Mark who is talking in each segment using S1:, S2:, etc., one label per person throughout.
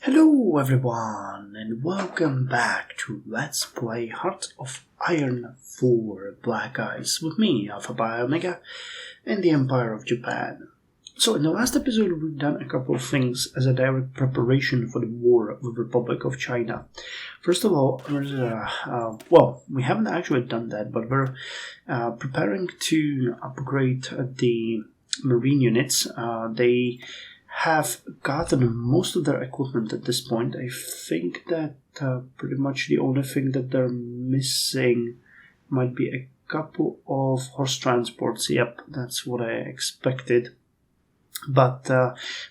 S1: Hello everyone and welcome back to Let's Play Heart of Iron 4 Black Ice with me, Alpha by Omega, and the Empire of Japan. So in the last episode we've done a couple of things as a direct preparation for the war with the Republic of China. First of all, we haven't actually done that, but we're preparing to upgrade the marine units. They have gotten most of their equipment at this point. I think that pretty much the only thing that they're missing might be a couple of horse transports. Yep, that's what I expected. But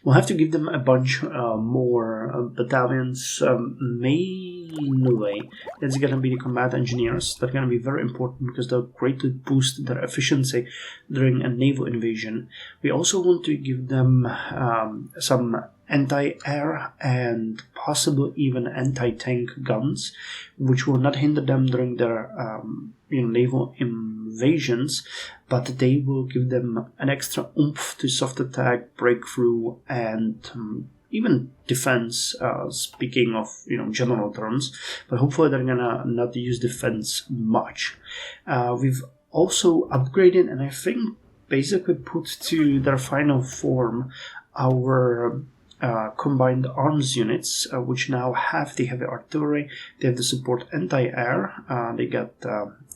S1: we'll have to give them a bunch more battalions. Mainly, it's going to be the combat engineers. They're going to be very important because they'll greatly boost their efficiency during a naval invasion. We also want to give them some anti-air and possibly even anti-tank guns, which will not hinder them during their naval invasions, but they will give them an extra oomph to soft attack, breakthrough, and even defense, speaking of general terms, but hopefully they're gonna not use defense much. We've also upgraded and I think basically put to their final form our combined arms units, which now have the heavy artillery. They have the support anti-air, they got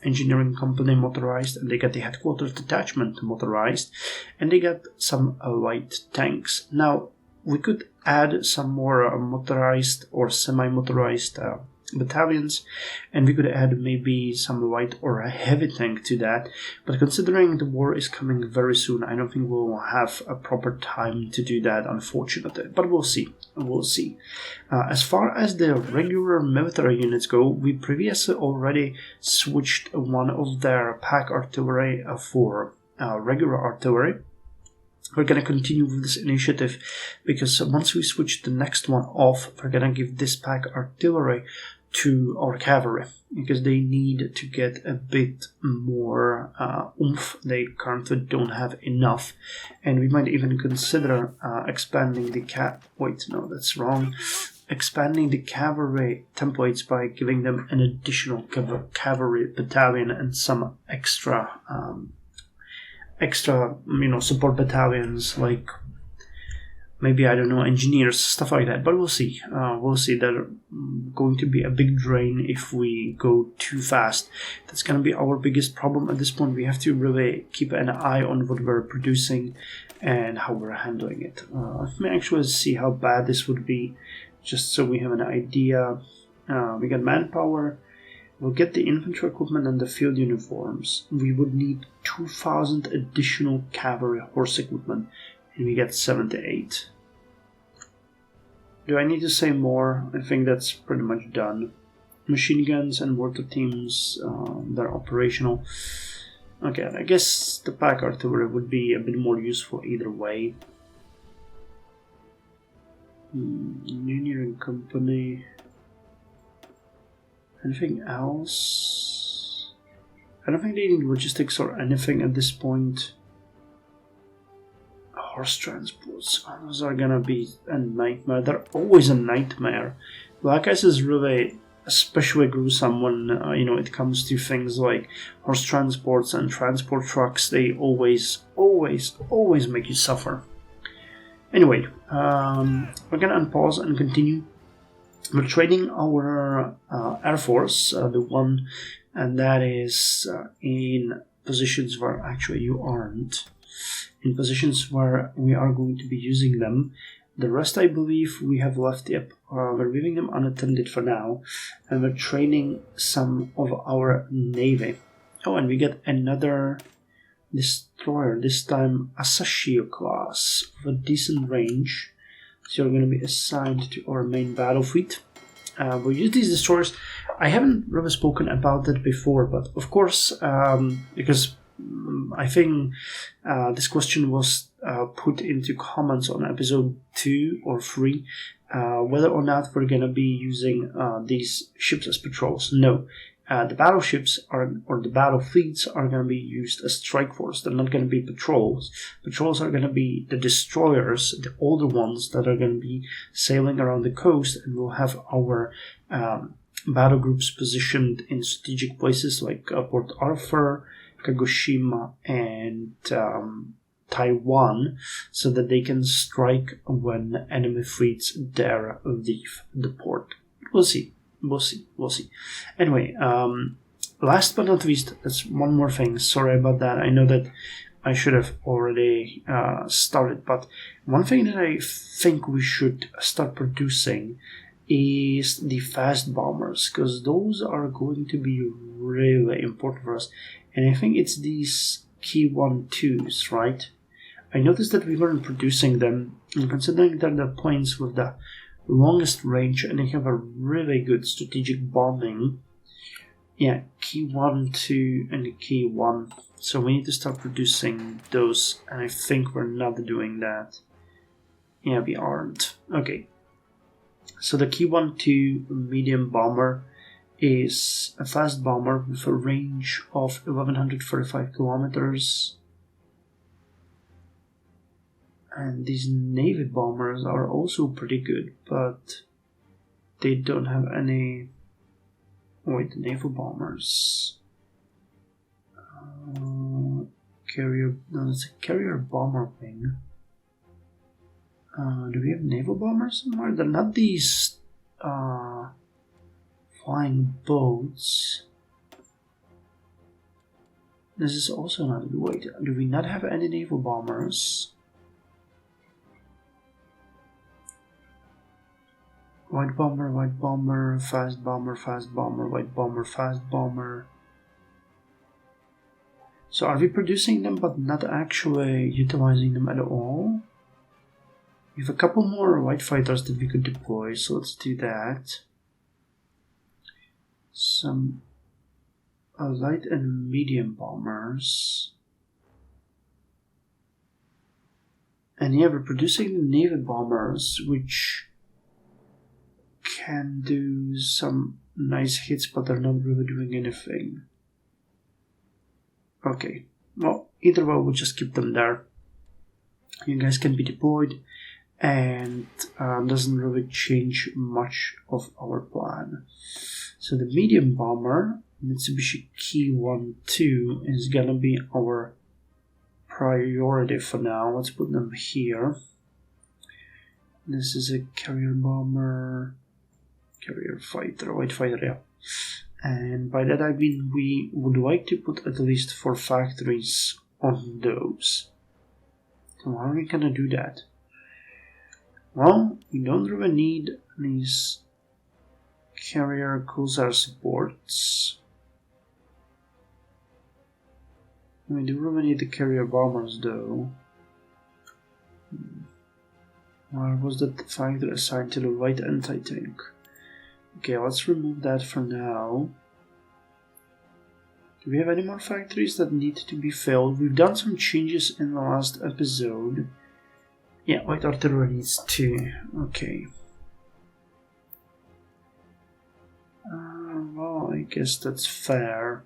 S1: engineering company motorized, and they got the headquarters detachment motorized, and they got some light tanks. Now we could add some more motorized or semi-motorized battalions, and we could add maybe some light or a heavy tank to that, but considering the war is coming very soon, I don't think we'll have a proper time to do that, unfortunately, but we'll see. As far as the regular military units go, we previously already switched one of their pack artillery for regular artillery. We're going to continue with this initiative because once we switch the next one off, we're going to give this pack artillery to our cavalry because they need to get a bit more oomph. They currently don't have enough, and we might even consider expanding the expanding the cavalry templates by giving them an additional cavalry battalion and some extra support battalions, like maybe, I don't know, engineers, stuff like that, but we'll see. They're going to be a big drain if we go too fast. That's going to be our biggest problem at this point. We have to really keep an eye on what we're producing and how we're handling it. Let me actually see how bad this would be, just so we have an idea. We got manpower. We'll get the infantry equipment and the field uniforms. We would need 2,000 additional cavalry horse equipment, and we get 78. Do I need to say more? I think that's pretty much done. Machine guns and mortar teams, they're operational. Okay, I guess the pack artillery would be a bit more useful either way. Engineering company. Anything else? I don't think they need logistics or anything at this point. Horse transports, those are gonna be a nightmare. They're always a nightmare. Black Ice is really especially gruesome when it comes to things like horse transports and transport trucks. They always make you suffer. Anyway, we're gonna unpause and continue. We're training our Air Force, the one, and that is in positions where actually you aren't. In positions where we are going to be using them. The rest, I believe, we have left. Yep, we're leaving them unattended for now, and we're training some of our navy. Oh, and we get another destroyer, this time Asashio class, with a decent range. So you're going to be assigned to our main battle fleet. We'll use these destroyers. I haven't really spoken about that before, but of course, because I think this question was put into comments on episode 2 or 3, whether or not we're going to be using these ships as patrols. No, the battleships or the battle fleets are going to be used as strike force. They're not going to be patrols. Patrols are going to be the destroyers, the older ones that are going to be sailing around the coast, and we'll have our battle groups positioned in strategic places like Port Arthur, Kagoshima, and Taiwan, so that they can strike when enemy fleets dare leave the port. We'll see. We'll see. Anyway, last but not least, that's one more thing. Sorry about that. I know that I should have already started, but one thing that I think we should start producing is the fast bombers, because those are going to be really important for us. And I think it's these key 1-2s, right? I noticed that we weren't producing them, and considering that the planes with the longest range and they have a really good strategic bombing. Yeah, key 1, 2, and key 1. So we need to start producing those, and I think we're not doing that. Yeah, we aren't. Okay. So the key 1, 2 medium bomber is a fast bomber with a range of 1145 kilometers. And these Navy bombers are also pretty good, but they don't have any... Wait, the naval bombers... carrier... No, it's a carrier bomber wing. Do we have naval bombers somewhere? They're not these flying boats. This is also not... Wait, do we not have any naval bombers? White bomber, fast bomber, white bomber, fast bomber. So are we producing them but not actually utilizing them at all? We have a couple more white fighters that we could deploy, so let's do that. Some light and medium bombers. And yeah, we're producing the Navy bombers, which can do some nice hits, but they're not really doing anything. Okay, well, either way, we'll just keep them there. You guys can be deployed, and doesn't really change much of our plan. So the medium bomber, Mitsubishi Key 1-2, is gonna be our priority for now. Let's put them here. This is a carrier bomber, carrier fighter, white fighter, yeah. And by that I mean we would like to put at least 4 factories on those. So how are we gonna do that? Well, we don't really need these carrier cruiser supports. We do really need the carrier bombers though. Where was that factory assigned to the light anti-tank? Okay, let's remove that for now. Do we have any more factories that need to be filled? We've done some changes in the last episode. Yeah, light artillery needs 2. Okay. Well, I guess that's fair.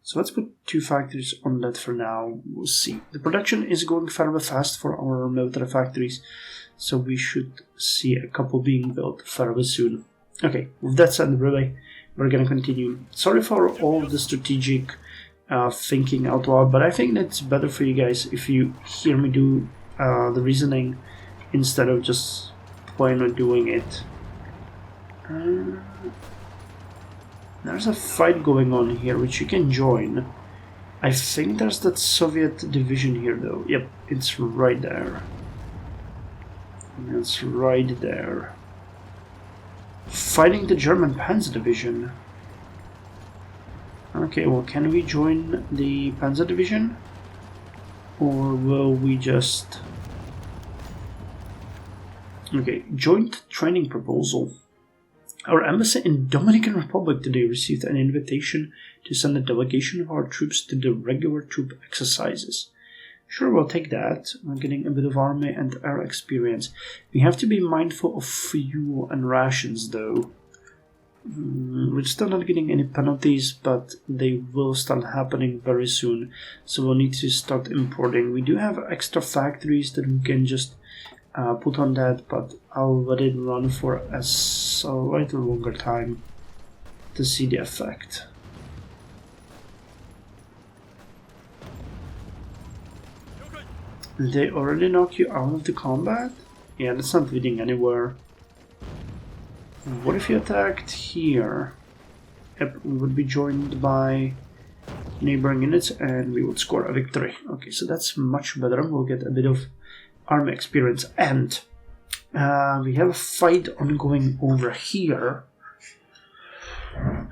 S1: So let's put 2 factories on that for now. We'll see. The production is going fairly fast for our military factories, so we should see a couple being built fairly soon. Okay, with that said, really, we're gonna continue. Sorry for all the strategic thinking out loud, but I think that's better for you guys if you hear me do the reasoning instead of just plainly doing it. There's a fight going on here which you can join. I think there's that Soviet division here though. Yep, it's right there. It's right there. Fighting the German Panzer Division. Okay, well, can we join the Panzer Division? Or will we just... Okay, joint training proposal. Our embassy in Dominican Republic today received an invitation to send a delegation of our troops to the regular troop exercises. Sure, we'll take that. We're getting a bit of army and air experience. We have to be mindful of fuel and rations, though. We're still not getting any penalties, but they will start happening very soon. So we'll need to start importing. We do have extra factories that we can just put on that, but I'll let it run for a little longer time to see the effect. They already knock you out of the combat? Yeah, that's not leading anywhere. What if you attacked here? Yep, we would be joined by neighboring units and we would score a victory. Okay, so that's much better. We'll get a bit of army experience. And we have a fight ongoing over here.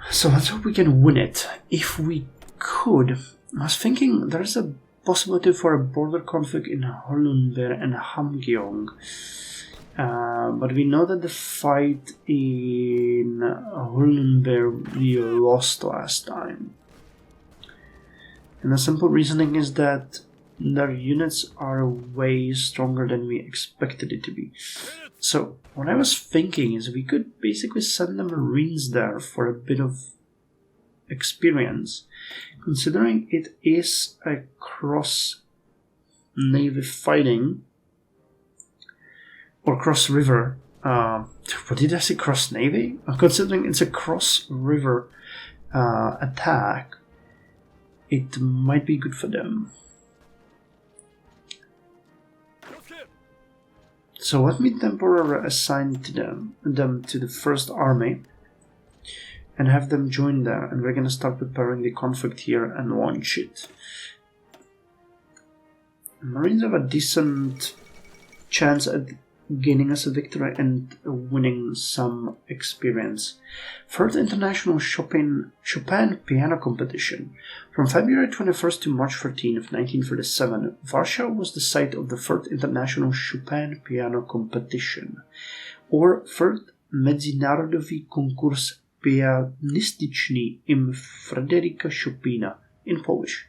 S1: So let's hope we can win it. If we could, I was thinking there's a possibility for a border conflict in Holunber and Hamgyong. But we know that the fight in Holunber we lost last time. And the simple reasoning is that their units are way stronger than we expected it to be. So what I was thinking is we could basically send the Marines there for a bit of experience, considering it is a cross-navy fighting, or cross-river, what did I say, cross-navy? Considering it's a cross-river attack, it might be good for them. So let me temporarily assign to them to the first army and have them join there, and we're gonna start preparing the conflict here and launch it. Marines have a decent chance at gaining us a victory and winning some experience. Third International Chopin Piano Competition. From February 21st to March 13th, 1937, Warsaw was the site of the Third International Chopin Piano Competition, or Third Międzynarodowy Konkurs Pianistyczny im Fryderyka Chopina in Polish.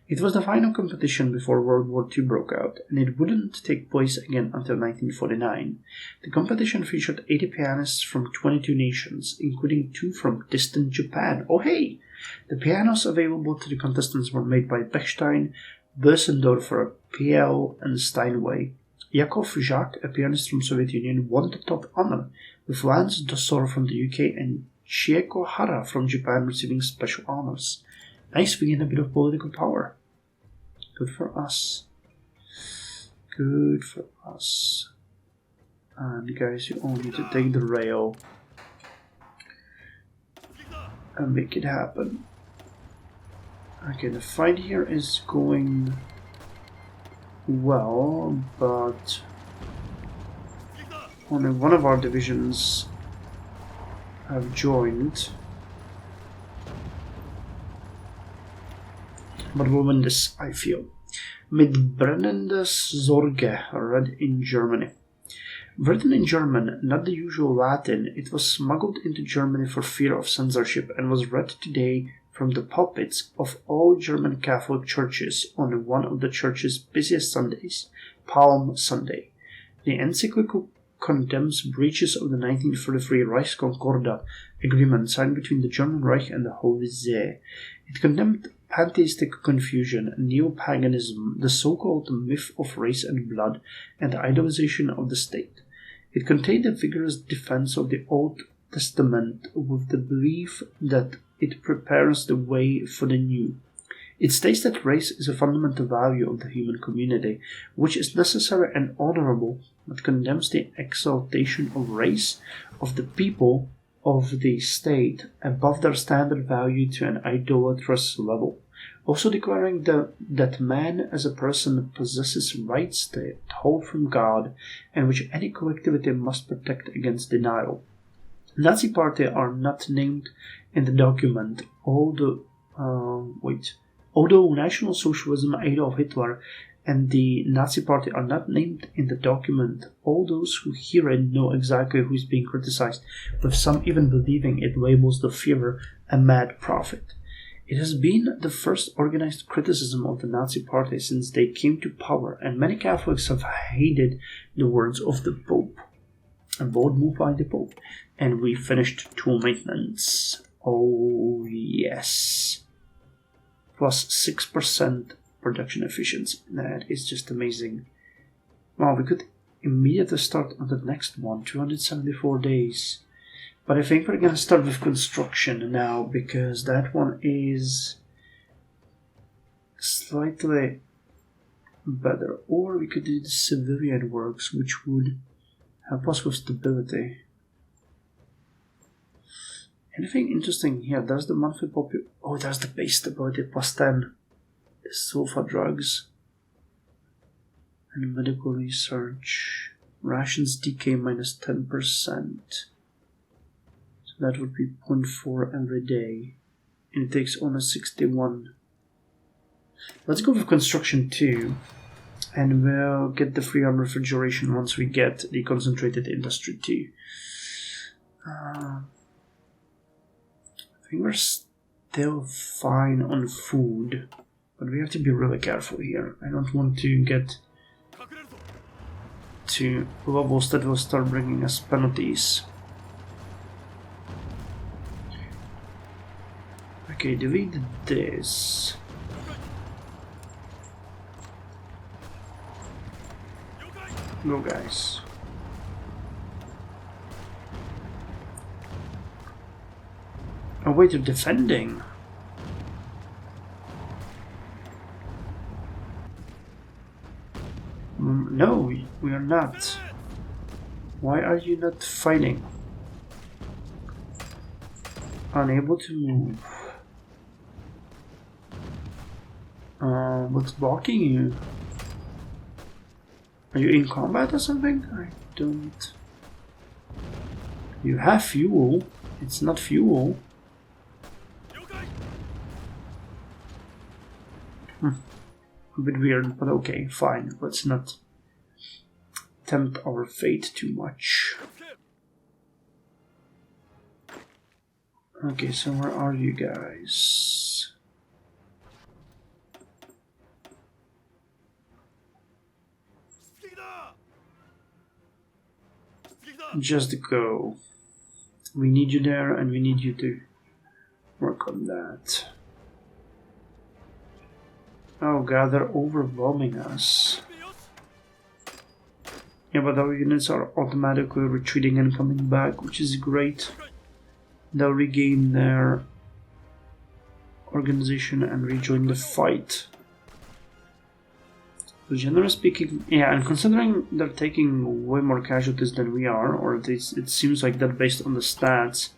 S1: It was the final competition before World War II broke out, and it wouldn't take place again until 1949. The competition featured 80 pianists from 22 nations, including 2 from distant Japan. Oh hey! The pianos available to the contestants were made by Bechstein, Bösendorfer, PL, and Steinway. Yakov Jacques, a pianist from Soviet Union, won the top honor, with Lance Dossor from the UK and Chieko Hara from Japan receiving special honors. Nice, we get a bit of political power. Good for us. Good for us. And guys, you all need to take the rail and make it happen. Okay, the fight here is going well, but only one of our divisions have joined. But we'll win this, I feel. Mit brennendes Sorge, read in Germany. Written in German, not the usual Latin, it was smuggled into Germany for fear of censorship and was read today from the pulpits of all German Catholic churches on one of the church's busiest Sundays, Palm Sunday. The encyclical condemns breaches of the 1933 Reichskonkordat agreement signed between the German Reich and the Holy See. It condemned pantheistic confusion, neo-paganism, the so-called myth of race and blood, and the idolization of the state. It contained a vigorous defense of the Old Testament with the belief that it prepares the way for the new. It states that race is a fundamental value of the human community, which is necessary and honorable, but condemns the exaltation of race, of the people, of the state above their standard value to an idolatrous level, also declaring that man as a person possesses rights that hold from God and which any collectivity must protect against denial. The Nazi Party are not named in the document, although National Socialism, Adolf Hitler, and the Nazi Party are not named in the document, all those who hear it know exactly who is being criticized, with some even believing it labels the Führer a mad prophet. It has been the first organized criticism of the Nazi Party since they came to power, and many Catholics have hated the words of the Pope. A board move by depot. And we finished tool maintenance. Oh yes. Plus 6% production efficiency. That is just amazing. Wow, we could immediately start on the next one. 274 days. But I think we're gonna start with construction now, because that one is slightly better. Or we could do the civilian works, which would help us with stability. Anything interesting here? There's the monthly population. Oh, there's the base stability plus 10. The sulfa drugs. And medical research. Rations decay minus 10%. So that would be 0.4 every day. And it takes only 61. Let's go with construction 2. And we'll get the free on refrigeration once we get the concentrated industry 2. I think we're still fine on food, but we have to be really careful here. I don't want to get to levels that will start bringing us penalties. Okay, delete this. Go, guys. Oh wait, they're defending. No, we are not. Why are you not fighting? Unable to move. What's blocking you? Are you in combat or something? I don't... You have fuel. It's not fuel. A bit weird, but okay, fine. Let's not tempt our fate too much. Okay, so where are you guys? Just go. We need you there, and we need you to work on that. Oh god, they're overwhelming us. Yeah, but our units are automatically retreating and coming back, which is great. They'll regain their organization and rejoin the fight. So generally speaking, yeah, and considering they're taking way more casualties than we are, or at least it seems like that based on the stats,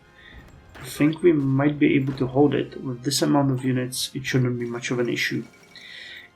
S1: I think we might be able to hold it. With this amount of units, it shouldn't be much of an issue.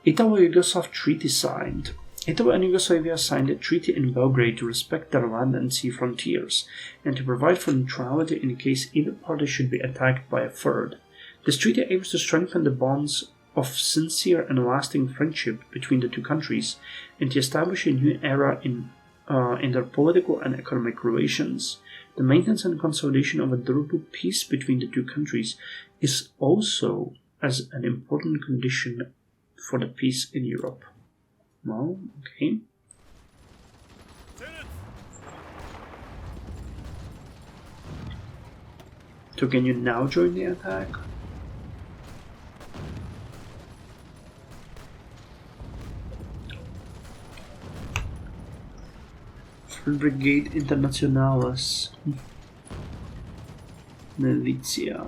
S1: Italy-Yugoslav treaty signed. Italy and Yugoslavia signed a treaty in Belgrade to respect their land and sea frontiers, and to provide for neutrality in case either party should be attacked by a third. This treaty aims to strengthen the bonds of sincere and lasting friendship between the two countries, and to establish a new era in their political and economic relations. The maintenance and consolidation of a durable peace between the two countries is also as an important condition for the peace in Europe. Well, okay. So can you now join the attack? Brigade Internationalis. Militia.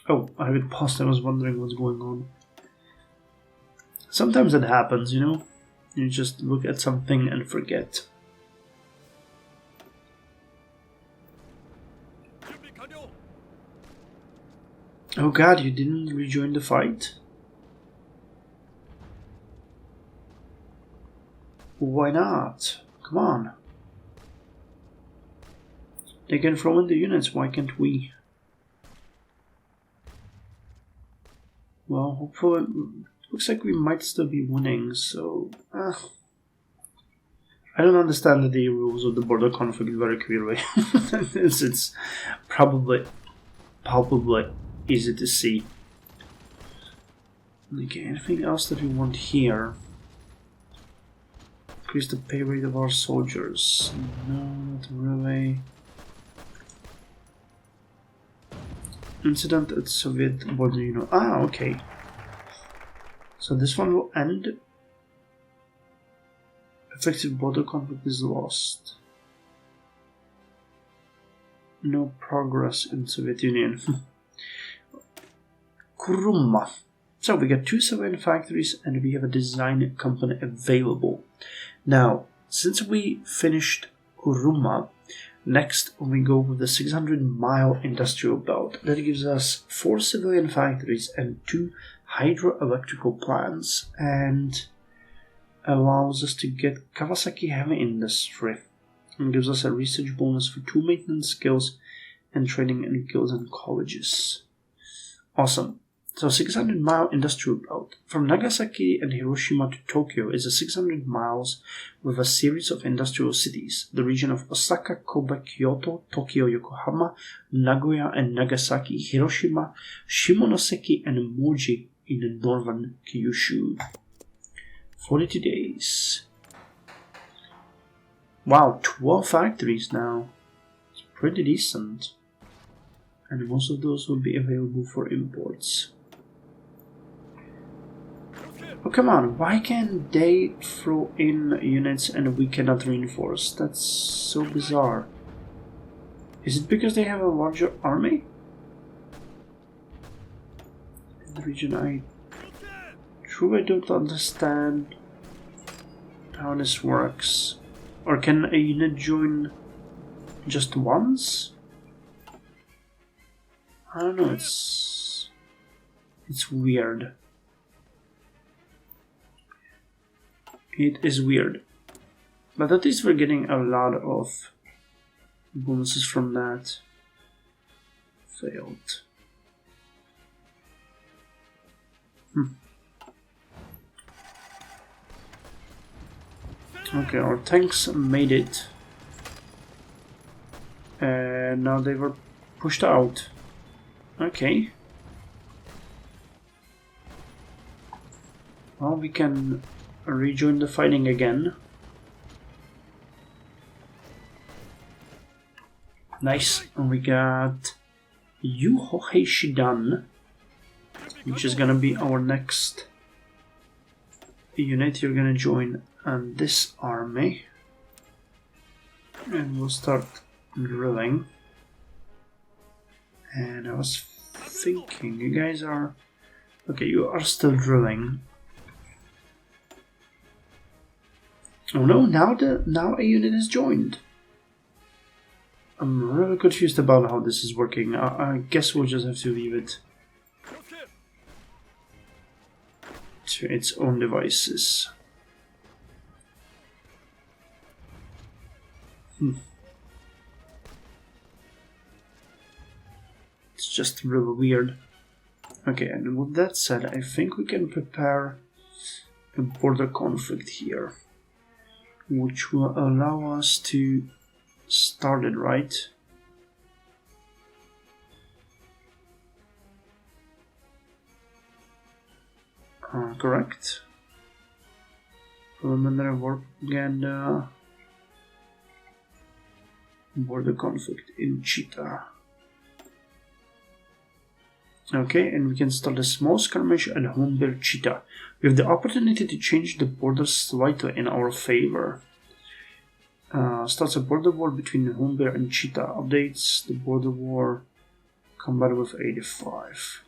S1: Oh, I have it paused. I was wondering what's going on. Sometimes it happens, you know? You just look at something and forget. Oh god, you didn't rejoin the fight? Why not? Come on. They can throw in the units, why can't we? Well, hopefully, looks like we might still be winning, so... I don't understand the rules of the border conflict very clearly. it's probably palpably easy to see. Okay, anything else that we want here? Increase the pay rate of our soldiers. No, not really. Incident at Soviet border unit. Ah, okay. So this one will end. Effective border conflict is lost. No progress in Soviet Union. Kuruma. So we got 2 civilian factories and we have a design company available. Now, since we finished Kuruma, next we go with the 600-mile industrial belt. That gives us 4 civilian factories and 2 hydroelectrical plants and allows us to get Kawasaki Heavy Industry. And gives us a research bonus for 2 maintenance skills and training in guilds and colleges. Awesome. So 600-mile industrial belt. From Nagasaki and Hiroshima to Tokyo is a 600 miles with a series of industrial cities. The region of Osaka, Kobe, Kyoto, Tokyo, Yokohama, Nagoya and Nagasaki, Hiroshima, Shimonoseki and Moji in the northern Kyushu. 42 days. Wow, 12 factories now. It's pretty decent. And most of those will be available for imports. Oh, come on, why can't they throw in units and we cannot reinforce? That's so bizarre. Is it because they have a larger army? In the region, I truly don't understand how this works. Or can a unit join just once? I don't know, it's weird. It is weird. But at least we're getting a lot of bonuses from that. Failed. Okay, our tanks made it. And now they were pushed out. Okay. Well, we can rejoin the fighting again. Nice. And we got Yuhohei Shidan, which is gonna be our next unit. You're gonna join this army. And we'll start drilling. And I was thinking, you guys are... Okay, you are still drilling. Oh no, now a unit is joined. I'm really confused about how this is working. I guess we'll just have to leave it to its own devices. It's just really weird. Okay, and with that said, I think we can prepare a border conflict here, which will allow us to start it, right? Correct. Preliminary war propaganda. Border conflict in Chita. Okay, and we can start a small skirmish at Homebir Chita. We have the opportunity to change the border slightly in our favor. Starts a border war between Homebir and Chita. Updates the border war. Combat with 85.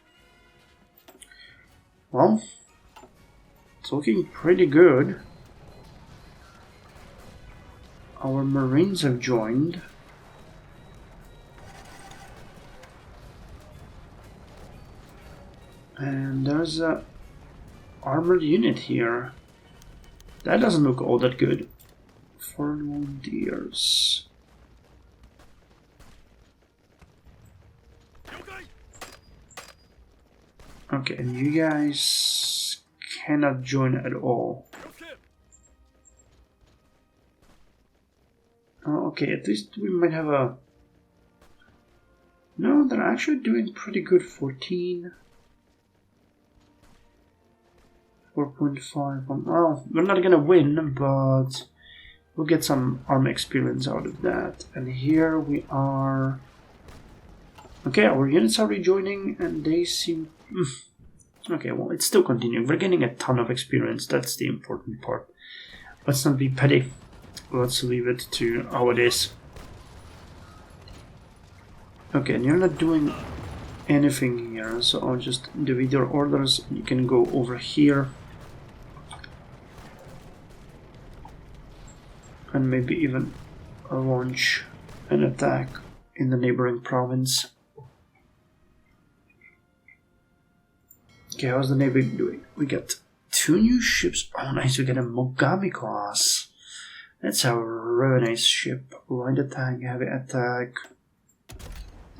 S1: Well, it's looking pretty good. Our Marines have joined. And there's a armored unit here. That doesn't look all that good. Foreign volunteers. Okay, and you guys cannot join at all. Oh, okay, at least we might have a... No, they're actually doing pretty good. 14. 4.5. Oh, we're not gonna win, but we'll get some army experience out of that. And here we are. Okay, our units are rejoining, and they seem... Okay, well, it's still continuing. We're getting a ton of experience. That's the important part. Let's not be petty. Let's leave it to how it is. Okay, and you're not doing anything here, so I'll just divide your orders. You can go over here. And maybe even launch an attack in the neighboring province. Okay, how's the Navy doing? We got 2 new ships. Oh, nice, we get a Mogami class. That's a really nice ship. Light attack, heavy attack.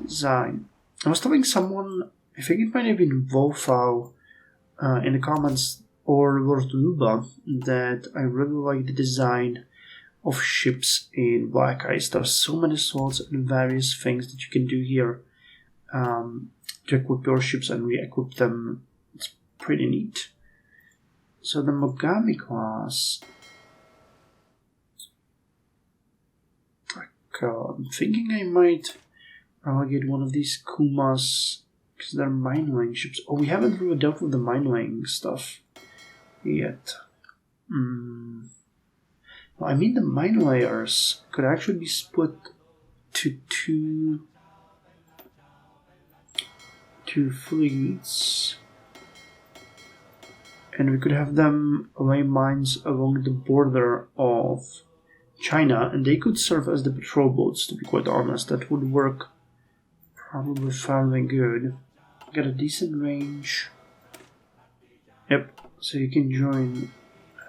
S1: Design. I was telling someone, I think it might have been Wolfau, in the comments, or Lord Luba, that I really like the design of ships in Black Ice. There are so many slots and various things that you can do here to equip your ships and re-equip them. It's pretty neat. So the Mogami class, I'm thinking I might relegate one of these Kumas because they're mine-laying ships. Oh, we haven't really dealt with the mine-laying stuff yet. Well, I mean, the mine layers could actually be split to two fleets, and we could have them lay mines along the border of China, and they could serve as the patrol boats, to be quite honest. That would work probably fairly good. Got a decent range. Yep, so you can join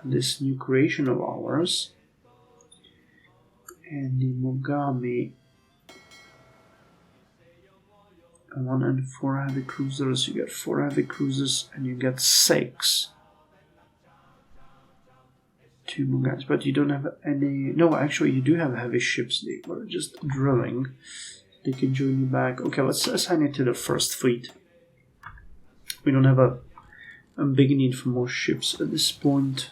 S1: this new creation of ours. And the Mogami, 1 and 4 heavy cruisers. You get 4 heavy cruisers and you get 6. 2 Mogamis, but you don't have any. No, actually, you do have heavy ships. They were just drilling. They can join you back. Okay, let's assign it to the first fleet. We don't have a big need for more ships at this point.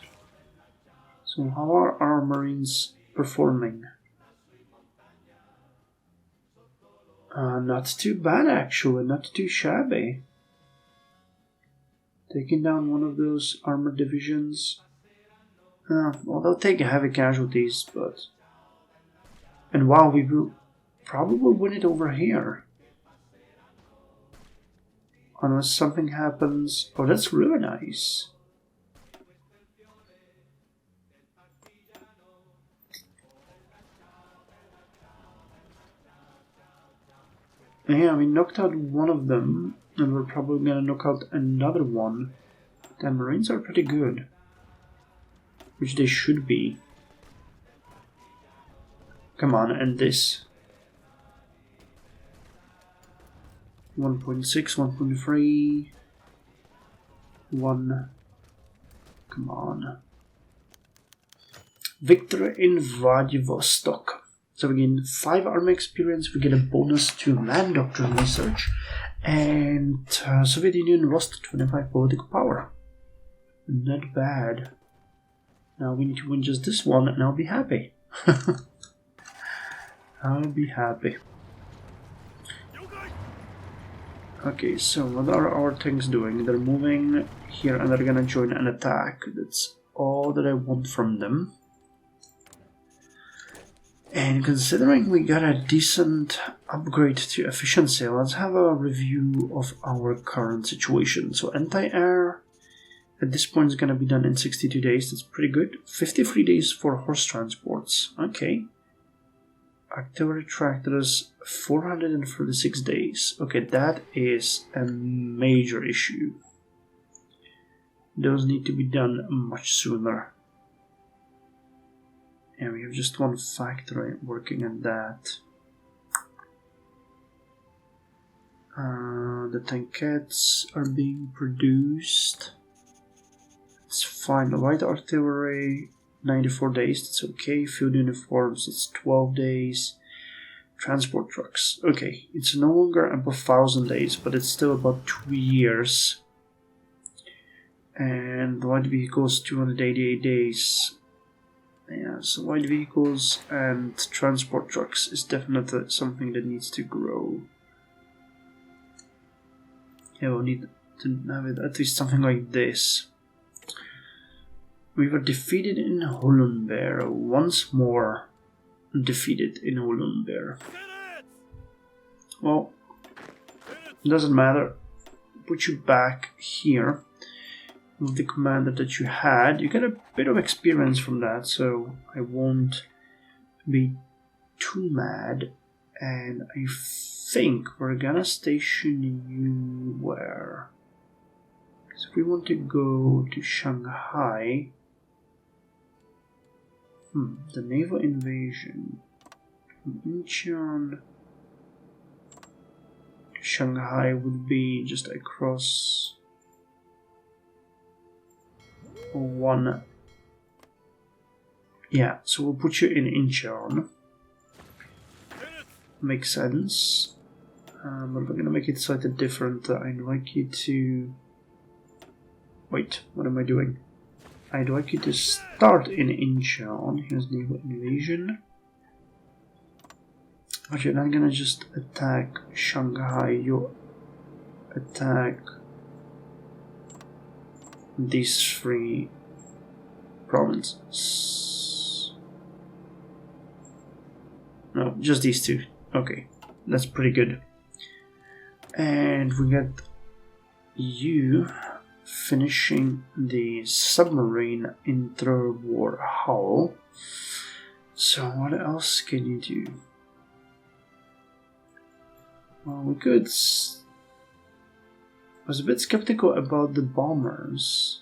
S1: So, how are our Marines performing? Not too bad, actually. Not too shabby. Taking down one of those armored divisions. Well, they'll take heavy casualties, but... And wow, we will probably win it over here. Unless something happens... Oh, that's really nice. Yeah, we knocked out one of them, and we're probably gonna knock out another one. The Marines are pretty good. Which they should be. Come on, and this. 1.6, 1.3. 1. Come on. Victory in Vladivostok. So we gain 5 army experience, we get a bonus to land doctrine research, and Soviet Union lost 25 political power. Not bad. Now we need to win just this one, and I'll be happy. I'll be happy. Okay, so what are our tanks doing? They're moving here, and they're gonna join an attack. That's all that I want from them. And considering we got a decent upgrade to efficiency, let's have a review of our current situation. So anti-air at this point is going to be done in 62 days. That's pretty good. 53 days for horse transports. Okay. Artillery tractors, 436 days. Okay, that is a major issue. Those need to be done much sooner. And we have just one factory working on that. The tankettes are being produced. It's fine. Light artillery, 94 days, that's okay. Field uniforms, it's 12 days. Transport trucks, okay. It's no longer above 1,000 days, but it's still about 2 years. And light vehicles, 288 days. Yeah, so light vehicles and transport trucks is definitely something that needs to grow. Yeah, we'll need to have it at least something like this. We were defeated in Hulunbuir, once more defeated in Hulunbuir. Well, doesn't matter. Put you back here with the commander that you had. You get a bit of experience from that, so I won't be too mad. And I think we're gonna station you where? So if we want to go to Shanghai, the naval invasion from Incheon to Shanghai would be just across one. Yeah, so we'll put you in Incheon. Makes sense. But we're gonna make it slightly different. I'd like you to... Wait, what am I doing? I'd like you to start in Incheon. Here's naval invasion. But you're not gonna just attack Shanghai, you attack these three provinces. No, just these two. Okay, that's pretty good. And we get you finishing the submarine interwar hull. So what else can you do? Well, we could... I was a bit skeptical about the bombers.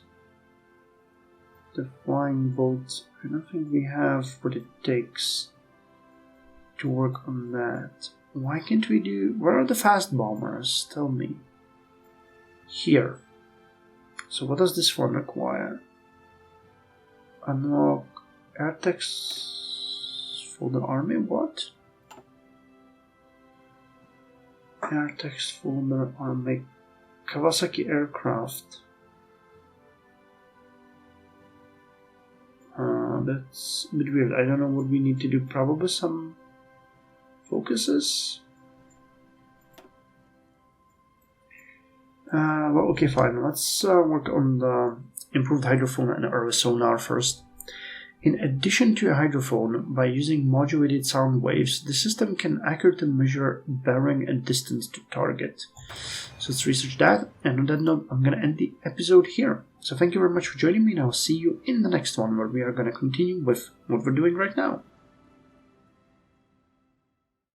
S1: The flying boats. I don't think we have what it takes to work on that. Why can't we do... Where are the fast bombers? Tell me. Here. So what does this one require? Unlock air text for the army? What? Air text for the army. Kawasaki aircraft. That's a bit weird. I don't know what we need to do. Probably some focuses. Well, okay, fine. Let's work on the improved hydrophone and early sonar first. In addition to a hydrophone, by using modulated sound waves, the system can accurately measure bearing and distance to target. So let's research that. And on that note, I'm going to end the episode here. So thank you very much for joining me, and I'll see you in the next one, where we are going to continue with what we're doing right now.